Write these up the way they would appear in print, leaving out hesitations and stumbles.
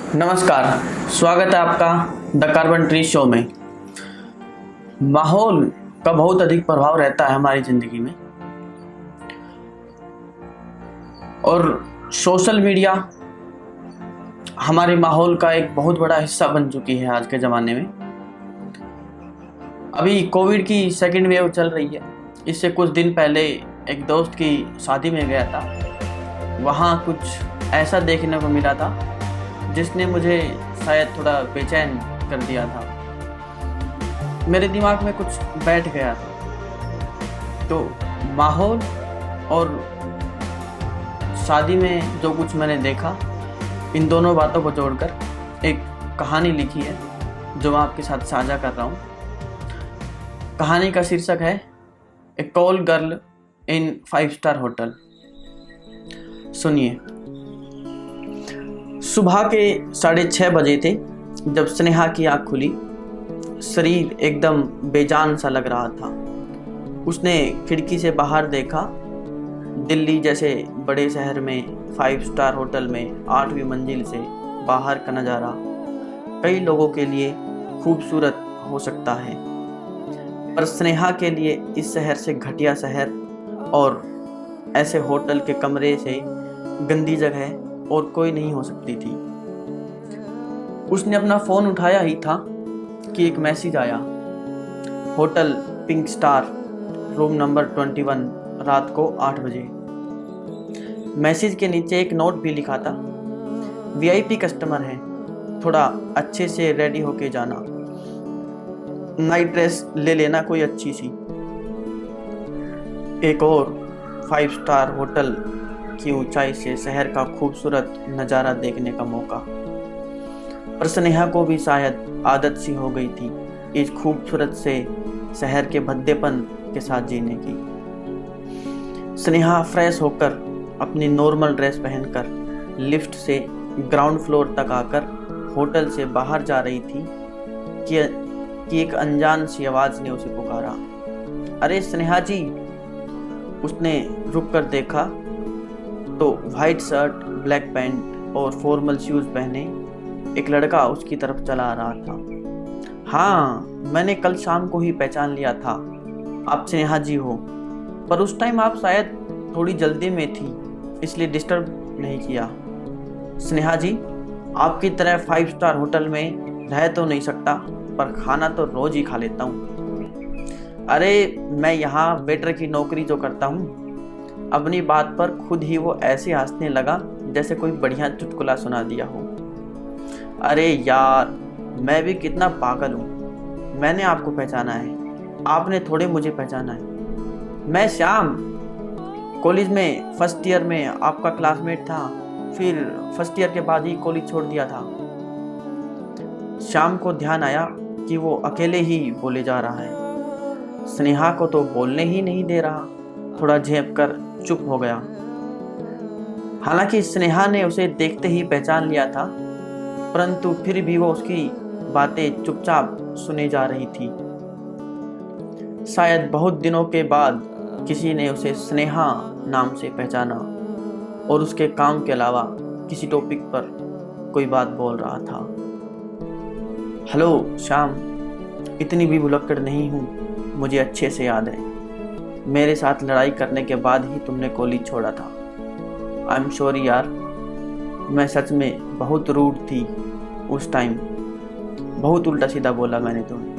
नमस्कार, स्वागत है आपका द कार्बन ट्री शो में। माहौल का बहुत अधिक प्रभाव रहता है हमारी ज़िंदगी में और सोशल मीडिया हमारे माहौल का एक बहुत बड़ा हिस्सा बन चुकी है आज के ज़माने में। अभी कोविड की सेकेंड वेव चल रही है। इससे कुछ दिन पहले एक दोस्त की शादी में गया था। वहाँ कुछ ऐसा देखने को मिला था जिसने मुझे शायद थोड़ा बेचैन कर दिया था। मेरे दिमाग में कुछ बैठ गया था। तो माहौल और शादी में जो कुछ मैंने देखा, इन दोनों बातों को जोड़कर एक कहानी लिखी है जो मैं आपके साथ साझा कर रहा हूँ। कहानी का शीर्षक है a call girl in 5 star hotel. सुनिए। सुबह के 6:30 बजे थे जब स्नेहा की आँख खुली। शरीर एकदम बेजान सा लग रहा था। उसने खिड़की से बाहर देखा। दिल्ली जैसे बड़े शहर में 5 स्टार होटल में 8वीं मंजिल से बाहर का नज़ारा कई लोगों के लिए खूबसूरत हो सकता है, पर स्नेहा के लिए इस शहर से घटिया शहर और ऐसे होटल के कमरे से गंदी जगह और कोई नहीं हो सकती थी। उसने अपना फ़ोन उठाया ही था कि एक मैसेज आया। Hotel pink star, room number 21, रात को 8 बजे। मैसेज के नीचे एक नोट भी लिखा था, VIP कस्टमर है, थोड़ा अच्छे से रेडी होके जाना, नाइट ड्रेस ले लेना कोई अच्छी सी। एक और 5 स्टार होटल की ऊंचाई से शहर का खूबसूरत नज़ारा देखने का मौका। पर स्नेहा को भी शायद आदत सी हो गई थी इस खूबसूरत से शहर के भद्देपन के साथ जीने की। स्नेहा फ्रेश होकर अपनी नॉर्मल ड्रेस पहनकर लिफ्ट से ग्राउंड फ्लोर तक आकर होटल से बाहर जा रही थी कि एक अनजान सी आवाज़ ने उसे पुकारा, अरे स्नेहा जी। उसने रुक कर देखा तो वाइट शर्ट, ब्लैक पैंट और फॉर्मल शूज़ पहने एक लड़का उसकी तरफ चला आ रहा था। हाँ, मैंने कल शाम को ही पहचान लिया था, आप स्नेहा जी हो, पर उस टाइम आप शायद थोड़ी जल्दी में थी इसलिए डिस्टर्ब नहीं किया। स्नेहा जी, आपकी तरह 5 स्टार होटल में रह तो नहीं सकता, पर खाना तो रोज़ ही खा लेता हूँ। अरे मैं यहाँ वेटर की नौकरी जो करता हूँ। अपनी बात पर खुद ही वो ऐसे हंसने लगा जैसे कोई बढ़िया चुटकुला सुना दिया हो। अरे यार, मैं भी कितना पागल हूँ। मैंने आपको पहचाना है, आपने थोड़े मुझे पहचाना है। मैं श्याम, कॉलेज में फर्स्ट ईयर में आपका क्लासमेट था, फिर फर्स्ट ईयर के बाद ही कॉलेज छोड़ दिया था। श्याम को ध्यान आया कि वो अकेले ही बोले जा रहा है। स्नेहा को तो बोलने ही नहीं दे रहा। थोड़ा झेप कर चुप हो गया। हालांकि स्नेहा ने उसे देखते ही पहचान लिया था, परंतु फिर भी वो उसकी बातें चुपचाप सुने जा रही थी। शायद बहुत दिनों के बाद किसी ने उसे स्नेहा नाम से पहचाना और उसके काम के अलावा किसी टॉपिक पर कोई बात बोल रहा था। हेलो श्याम, इतनी भी भुलक्कड़ नहीं हूँ, मुझे अच्छे से याद है। मेरे साथ लड़ाई करने के बाद ही तुमने कॉलेज छोड़ा था। आई एम सॉरी यार, मैं सच में बहुत रूड थी उस टाइम। बहुत उल्टा सीधा बोला मैंने तुम्हें।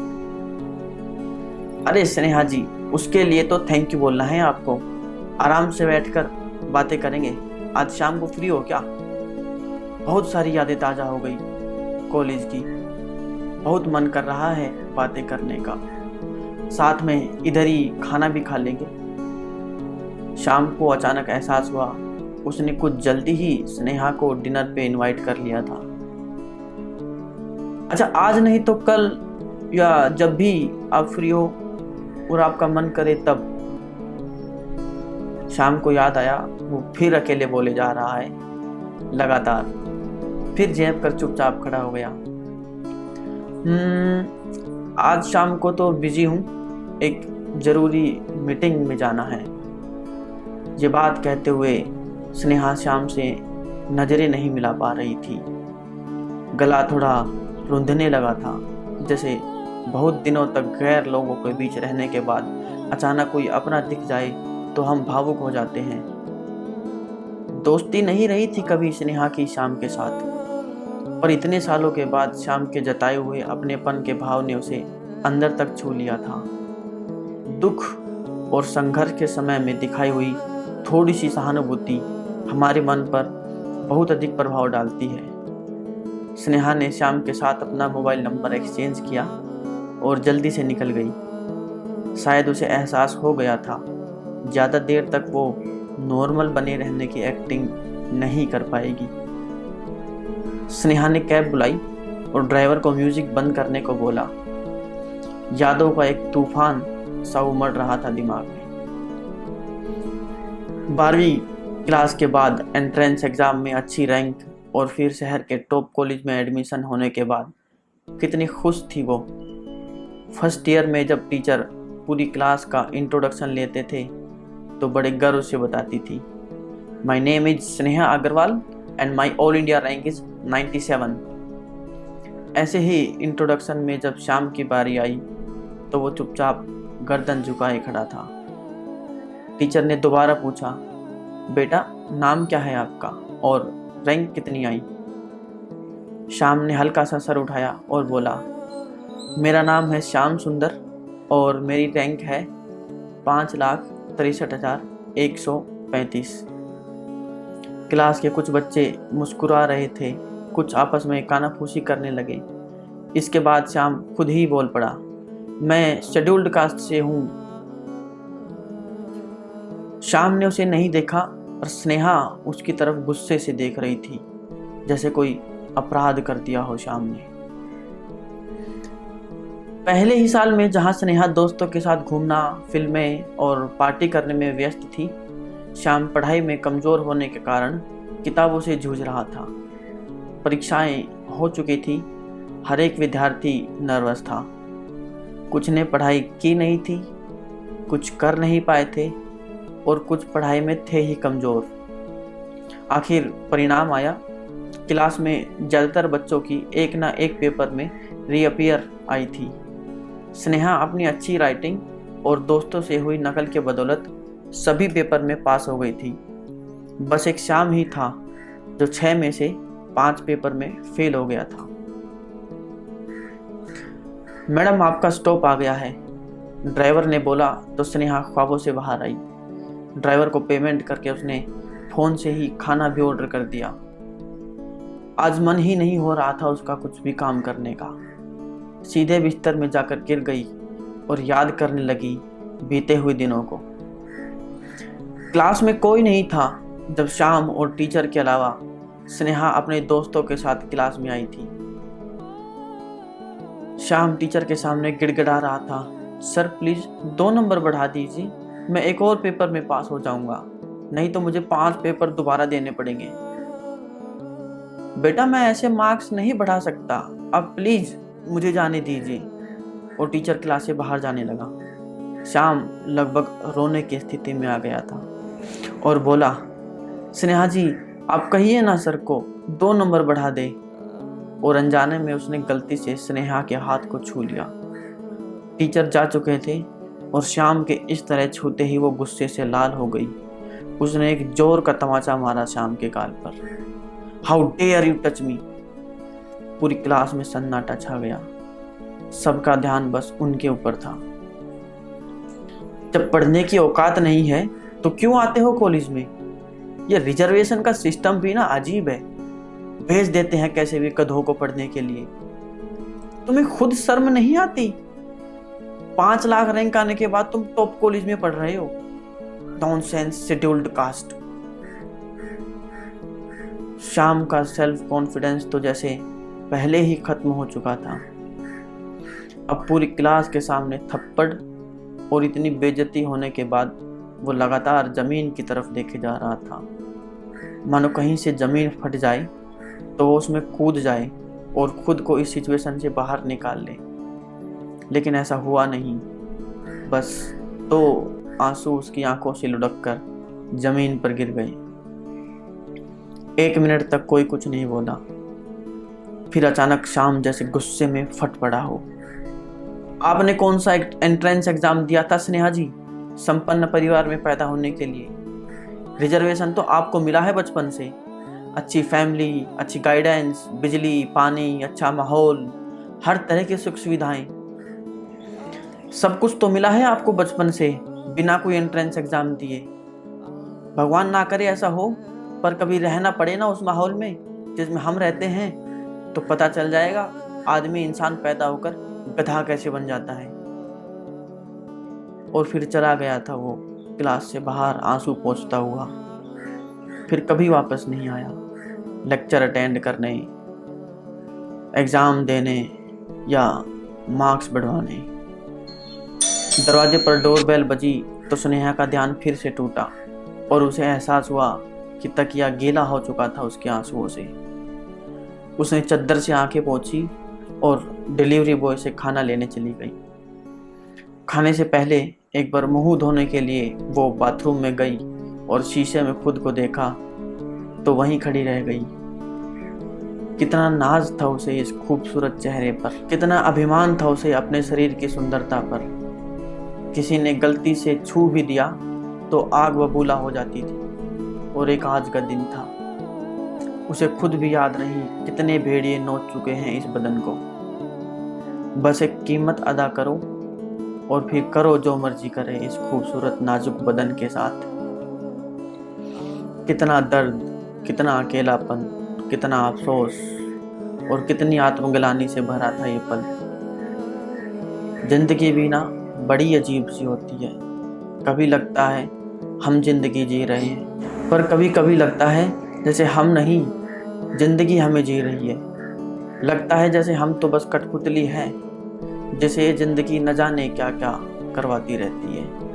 अरे स्नेहा जी, उसके लिए तो थैंक यू बोलना है आपको। आराम से बैठकर बातें करेंगे। आज शाम को फ्री हो क्या? बहुत सारी यादें ताज़ा हो गई कॉलेज की। बहुत मन कर रहा है बातें करने का। साथ में इधर ही खाना भी खा लेंगे। शाम को अचानक एहसास हुआ उसने कुछ जल्दी ही स्नेहा को डिनर पे इनवाइट कर लिया था। अच्छा, आज नहीं तो कल या जब भी आप फ्री हो और आपका मन करे तब। शाम को याद आया वो फिर अकेले बोले जा रहा है लगातार। फिर झेप कर चुपचाप खड़ा हो गया। आज शाम को तो बिजी हूँ, एक ज़रूरी मीटिंग में जाना है। ये बात कहते हुए स्नेहा श्याम से नज़रें नहीं मिला पा रही थी। गला थोड़ा रुंधने लगा था, जैसे बहुत दिनों तक गैर लोगों के बीच रहने के बाद अचानक कोई अपना दिख जाए तो हम भावुक हो जाते हैं। दोस्ती नहीं रही थी कभी स्नेहा की श्याम के साथ, पर इतने सालों के बाद श्याम के जताए हुए अपनेपन के भाव ने उसे अंदर तक छू लिया था। दुख और संघर्ष के समय में दिखाई हुई थोड़ी सी सहानुभूति हमारे मन पर बहुत अधिक प्रभाव डालती है। स्नेहा ने श्याम के साथ अपना मोबाइल नंबर एक्सचेंज किया और जल्दी से निकल गई। शायद उसे एहसास हो गया था ज़्यादा देर तक वो नॉर्मल बने रहने की एक्टिंग नहीं कर पाएगी। स्नेहा ने कैब बुलाई और ड्राइवर को म्यूजिक बंद करने को बोला। यादों का एक तूफान सा उमड़ रहा था दिमाग में। 12वीं क्लास के बाद एंट्रेंस एग्जाम में अच्छी रैंक और फिर शहर के टॉप कॉलेज में एडमिशन होने के बाद कितनी खुश थी वो। फर्स्ट ईयर में जब टीचर पूरी क्लास का इंट्रोडक्शन लेते थे तो बड़े गर्व से बताती थी, my name is Sneha Agrawal and my all India rank is 97। ऐसे ही इंट्रोडक्शन में जब श्याम की बारी आई तो वो चुपचाप गर्दन झुकाए खड़ा था। टीचर ने दोबारा पूछा, बेटा नाम क्या है आपका और रैंक कितनी आई? श्याम ने हल्का सा सर उठाया और बोला, मेरा नाम है श्याम सुंदर और मेरी रैंक है 5,63,135। क्लास के कुछ बच्चे मुस्कुरा रहे थे, कुछ आपस में कानाफूसी करने लगे। इसके बाद श्याम खुद ही बोल पड़ा, मैं शेड्यूल्ड कास्ट से हूँ। श्याम ने उसे नहीं देखा और स्नेहा उसकी तरफ गुस्से से देख रही थी, जैसे कोई अपराध कर दिया हो श्याम ने। पहले ही साल में जहां स्नेहा दोस्तों के साथ घूमना, फिल्में और पार्टी करने में व्यस्त थी, श्याम पढ़ाई में कमजोर होने के कारण किताबों से जूझ रहा था। परीक्षाएं हो चुकी थी, हर एक विद्यार्थी नर्वस था। कुछ ने पढ़ाई की नहीं थी, कुछ कर नहीं पाए थे और कुछ पढ़ाई में थे ही कमज़ोर। आखिर परिणाम आया। क्लास में ज़्यादातर बच्चों की एक ना एक पेपर में रीअपियर आई थी। स्नेहा अपनी अच्छी राइटिंग और दोस्तों से हुई नकल के बदौलत सभी पेपर में पास हो गई थी। बस एक श्याम ही था जो 6 में से 5 पेपर में फेल हो गया था। मैडम आपका स्टॉप आ गया है, ड्राइवर ने बोला तो स्नेहा ख्वाबों से बाहर आई। ड्राइवर को पेमेंट करके उसने फ़ोन से ही खाना भी ऑर्डर कर दिया। आज मन ही नहीं हो रहा था उसका कुछ भी काम करने का। सीधे बिस्तर में जाकर गिर गई और याद करने लगी बीते हुए दिनों को। क्लास में कोई नहीं था जब श्याम और टीचर के अलावा स्नेहा अपने दोस्तों के साथ क्लास में आई थी। श्याम टीचर के सामने गिड़गिड़ा रहा था, सर प्लीज़ 2 नंबर बढ़ा दीजिए, मैं एक और पेपर में पास हो जाऊंगा, नहीं तो मुझे 5 पेपर दोबारा देने पड़ेंगे। बेटा मैं ऐसे मार्क्स नहीं बढ़ा सकता, अब प्लीज़ मुझे जाने दीजिए। और टीचर क्लास से बाहर जाने लगा। श्याम लगभग रोने की स्थिति में आ गया था और बोला, स्नेहा जी आप कहिए ना सर को 2 नंबर बढ़ा दे। और अनजाने में उसने गलती से स्नेहा के हाथ को छू लिया। टीचर जा चुके थे और श्याम के इस तरह छूते ही वो गुस्से से लाल हो गई। उसने एक जोर का तमाचा मारा श्याम के गाल पर। How dare you touch me. पूरी क्लास में सन्नाटा छा गया। सबका ध्यान बस उनके ऊपर था। जब पढ़ने की औकात नहीं है तो क्यों आते हो कॉलेज में? ये रिजर्वेशन का सिस्टम भी ना अजीब है। भेज देते हैं कैसे भी गधों को पढ़ने के लिए। तुम्हें खुद शर्म नहीं आती? 5 लाख रैंक आने के बाद तुम टॉप कॉलेज में पढ़ रहे हो। Nonsense scheduled caste. श्याम का सेल्फ कॉन्फिडेंस तो जैसे पहले ही खत्म हो चुका था। अब पूरी क्लास के सामने थप्पड़ और इतनी बेइज्जती होने के बाद वो लगातार जमीन की तरफ देखे जा रहा था, मानो कहीं से जमीन फट जाए तो वो उसमें कूद जाए और खुद को इस सिचुएशन से बाहर निकाल ले। लेकिन ऐसा हुआ नहीं। बस 2 आंसू उसकी आंखों से लुढ़क कर जमीन पर गिर गए। 1 मिनट तक कोई कुछ नहीं बोला। फिर अचानक शाम जैसे गुस्से में फट पड़ा हो। आपने कौन सा एंट्रेंस एग्जाम दिया था स्नेहा जी, संपन्न परिवार में पैदा होने के लिए? रिजर्वेशन तो आपको मिला है बचपन से, अच्छी फैमिली, अच्छी गाइडेंस, बिजली, पानी, अच्छा माहौल, हर तरह की सुख सुविधाएं, सब कुछ तो मिला है आपको बचपन से बिना कोई एंट्रेंस एग्जाम दिए। भगवान ना करे ऐसा हो, पर कभी रहना पड़े ना उस माहौल में जिसमें हम रहते हैं, तो पता चल जाएगा आदमी इंसान पैदा होकर गधा कैसे बन जाता है। और फिर चला गया था वो क्लास से बाहर आंसू पोंछता हुआ। फिर कभी वापस नहीं आया लेक्चर अटेंड करने, एग्जाम देने या मार्क्स बढ़वाने। दरवाजे पर डोरबेल बजी तो स्नेहा का ध्यान फिर से टूटा और उसे एहसास हुआ कि तकिया गीला हो चुका था उसके आंसुओं से। उसने चद्दर से आंखें पोंछी और डिलीवरी बॉय से खाना लेने चली गई। खाने से पहले एक बार मुंह धोने के लिए वो बाथरूम में गई और शीशे में खुद को देखा तो वहीं खड़ी रह गई। कितना नाज था उसे इस खूबसूरत चेहरे पर, कितना अभिमान था उसे अपने शरीर की सुंदरता पर। किसी ने गलती से छू भी दिया तो आग बबूला हो जाती थी। और एक आज का दिन था, उसे खुद भी याद नहीं कितने भेड़िए नोच चुके हैं इस बदन को। बस एक कीमत अदा करो और फिर करो जो मर्जी करे इस खूबसूरत नाजुक बदन के साथ। कितना दर्द, कितना अकेलापन, कितना अफसोस और कितनी आत्मग्लानि से भरा था ये पल। जिंदगी भी ना बड़ी अजीब सी होती है। कभी लगता है हम जिंदगी जी रहे हैं, पर कभी कभी लगता है जैसे हम नहीं, जिंदगी हमें जी रही है। लगता है जैसे हम तो बस कठपुतली हैं जिसे ये जिंदगी न जाने क्या क्या करवाती रहती है।